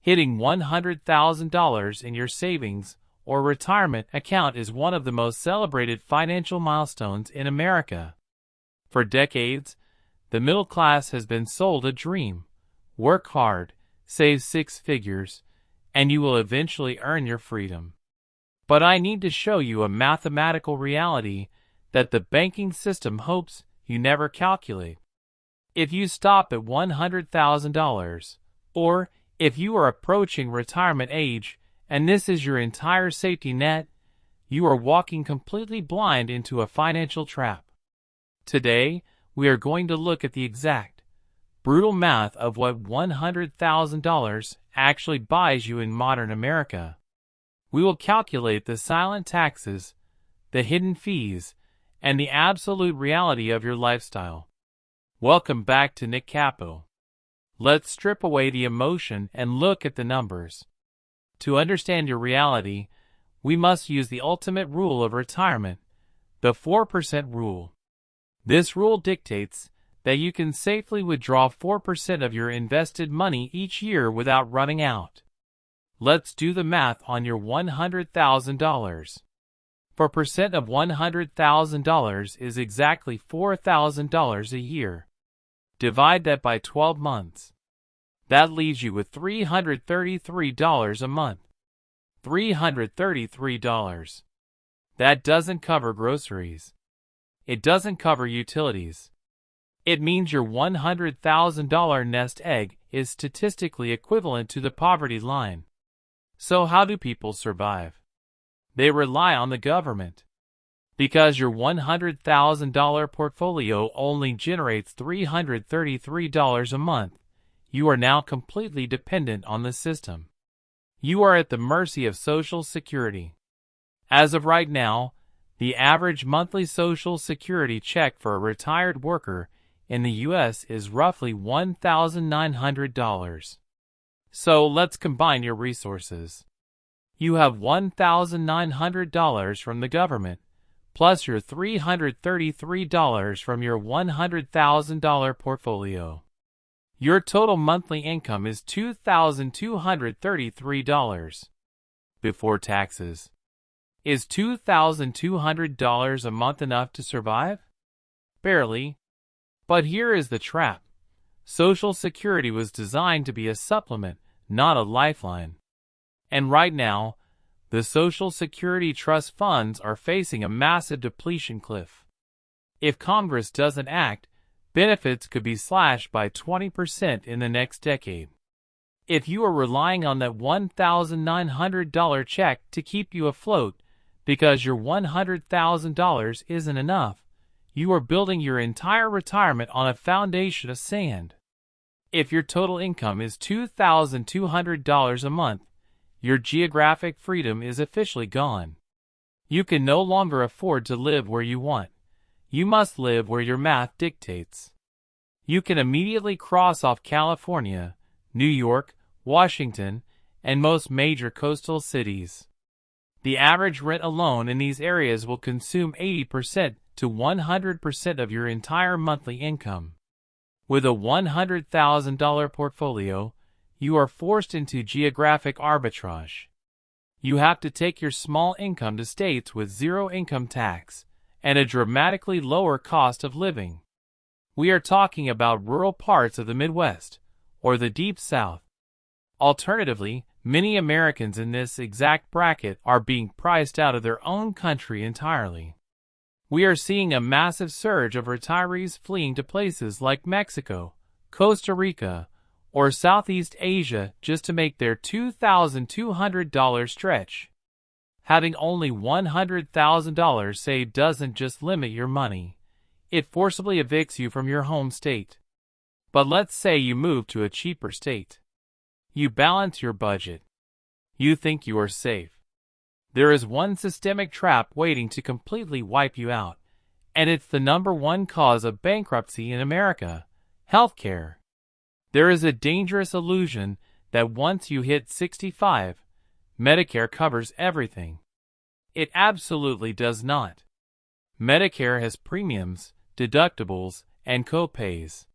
Hitting $100,000 in your savings or retirement account is one of the most celebrated financial milestones in America. For decades, the middle class has been sold a dream. Work hard, save six figures, and you will eventually earn your freedom. But I need to show you a mathematical reality that the banking system hopes you never calculate. If you stop at $100,000, or if you are approaching retirement age and this is your entire safety net, you are walking completely blind into a financial trap. Today, we are going to look at the exact, brutal math of what $100,000 actually buys you in modern America. We will calculate the silent taxes, the hidden fees, and the absolute reality of your lifestyle. Welcome back to Nick Capo. Let's strip away the emotion and look at the numbers. To understand your reality, we must use the ultimate rule of retirement, the 4% rule. This rule dictates that you can safely withdraw 4% of your invested money each year without running out. Let's do the math on your $100,000. 4% of $100,000 is exactly $4,000 a year. Divide that by 12 months. That leaves you with $333 a month. $333. That doesn't cover groceries. It doesn't cover utilities. It means your $100,000 nest egg is statistically equivalent to the poverty line. So how do people survive? They rely on the government. Because your $100,000 portfolio only generates $333 a month, you are now completely dependent on the system. You are at the mercy of Social Security. As of right now, the average monthly Social Security check for a retired worker in the U.S. is roughly $1,900. So let's combine your resources. You have $1,900 from the government, plus your $333 from your $100,000 portfolio. Your total monthly income is $2,233. Before taxes. Is $2,200 a month enough to survive? Barely. But here is the trap. Social Security was designed to be a supplement, not a lifeline. And right now, the Social Security trust funds are facing a massive depletion cliff. If Congress doesn't act, benefits could be slashed by 20% in the next decade. If you are relying on that $1,900 check to keep you afloat because your $100,000 isn't enough, you are building your entire retirement on a foundation of sand. If your total income is $2,200 a month, your geographic freedom is officially gone. You can no longer afford to live where you want. You must live where your math dictates. You can immediately cross off California, New York, Washington, and most major coastal cities. The average rent alone in these areas will consume 80% to 100% of your entire monthly income. With a $100,000 portfolio, you are forced into geographic arbitrage. You have to take your small income to states with zero income tax and a dramatically lower cost of living. We are talking about rural parts of the Midwest or the Deep South. Alternatively, many Americans in this exact bracket are being priced out of their own country entirely. We are seeing a massive surge of retirees fleeing to places like Mexico, Costa Rica, or Southeast Asia just to make their $2,200 stretch. Having only $100,000 saved doesn't just limit your money. It forcibly evicts you from your home state. But let's say you move to a cheaper state. You balance your budget. You think you are safe. There is one systemic trap waiting to completely wipe you out, and it's the #1 cause of bankruptcy in America: healthcare. There is a dangerous illusion that once you hit 65, Medicare covers everything. It absolutely does not. Medicare has premiums, deductibles, and co-pays.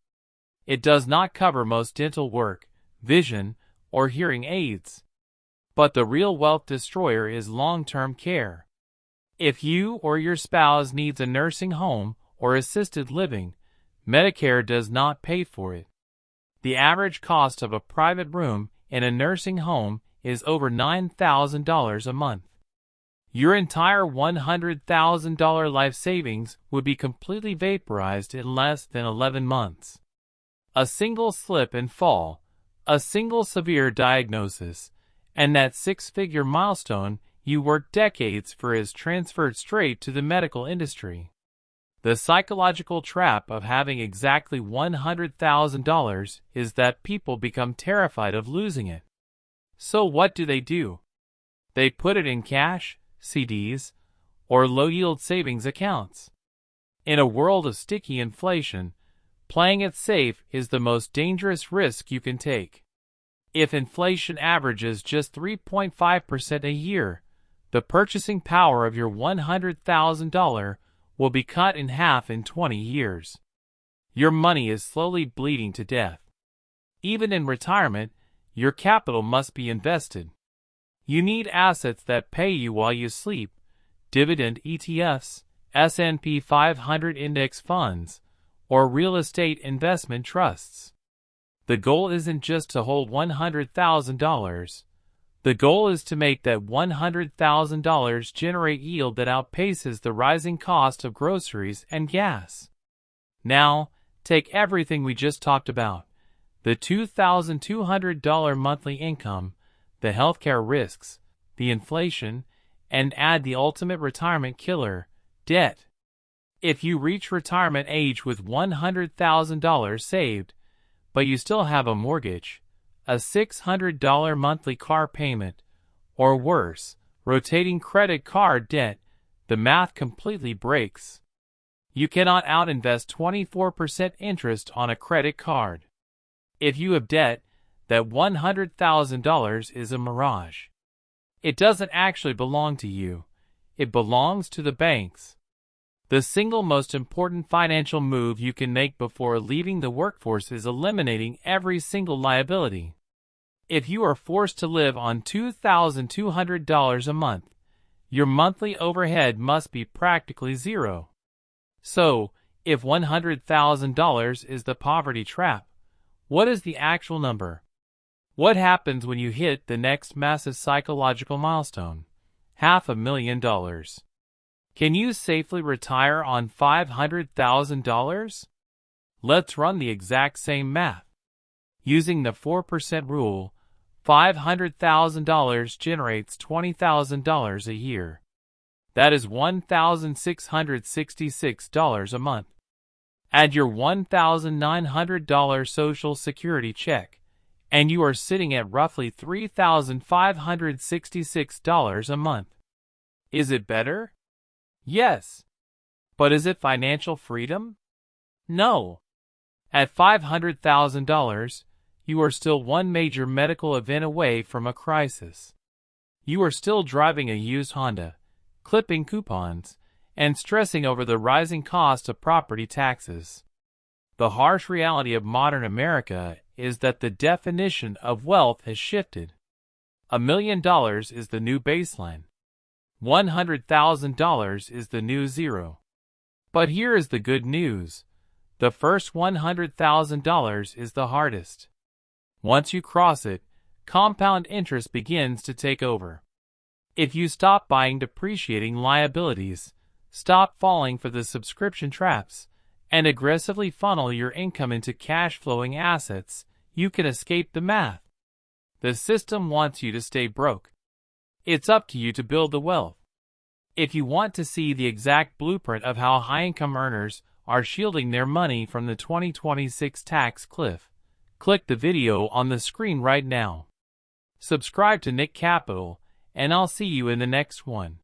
It does not cover most dental work, vision, or hearing aids. But the real wealth destroyer is long-term care. If you or your spouse needs a nursing home or assisted living, Medicare does not pay for it. The average cost of a private room in a nursing home is over $9,000 a month. Your entire $100,000 life savings would be completely vaporized in less than 11 months. A single slip and fall, a single severe diagnosis, and that six-figure milestone you worked decades for is transferred straight to the medical industry. The psychological trap of having exactly $100,000 is that people become terrified of losing it. So what do? They put it in cash, CDs, or low-yield savings accounts. In a world of sticky inflation, playing it safe is the most dangerous risk you can take. If inflation averages just 3.5% a year, the purchasing power of your $100,000 will be cut in half in 20 years. Your money is slowly bleeding to death. Even in retirement, your capital must be invested. You need assets that pay you while you sleep, dividend ETFs, S&P 500 index funds, or real estate investment trusts. The goal isn't just to hold $100,000. The goal is to make that $100,000 generate yield that outpaces the rising cost of groceries and gas. Now, take everything we just talked about, the $2,200 monthly income, the healthcare risks, the inflation, and add the ultimate retirement killer, debt. If you reach retirement age with $100,000 saved, but you still have a mortgage, a $600 monthly car payment, or worse, rotating credit card debt, the math completely breaks. You cannot outinvest 24% interest on a credit card. If you have debt, that $100,000 is a mirage. It doesn't actually belong to you. It belongs to the banks. The single most important financial move you can make before leaving the workforce is eliminating every single liability. If you are forced to live on $2,200 a month, your monthly overhead must be practically zero. So, if $100,000 is the poverty trap, what is the actual number? What happens when you hit the next massive psychological milestone? $500,000. Can you safely retire on $500,000? Let's run the exact same math. Using the 4% rule, $500,000 generates $20,000 a year. That is $1,666 a month. Add your $1,900 Social Security check, and you are sitting at roughly $3,566 a month. Is it better? Yes. But is it financial freedom? No. At $500,000, you are still one major medical event away from a crisis. You are still driving a used Honda, clipping coupons, and stressing over the rising cost of property taxes. The harsh reality of modern America is that the definition of wealth has shifted. $1 million is the new baseline. $100,000 is the new zero. But here is the good news. The first $100,000 is the hardest. Once you cross it, compound interest begins to take over. If you stop buying depreciating liabilities, stop falling for the subscription traps, and aggressively funnel your income into cash-flowing assets, you can escape the math. The system wants you to stay broke. It's up to you to build the wealth. If you want to see the exact blueprint of how high-income earners are shielding their money from the 2026 tax cliff, click the video on the screen right now. Subscribe to Nick Capital, and I'll see you in the next one.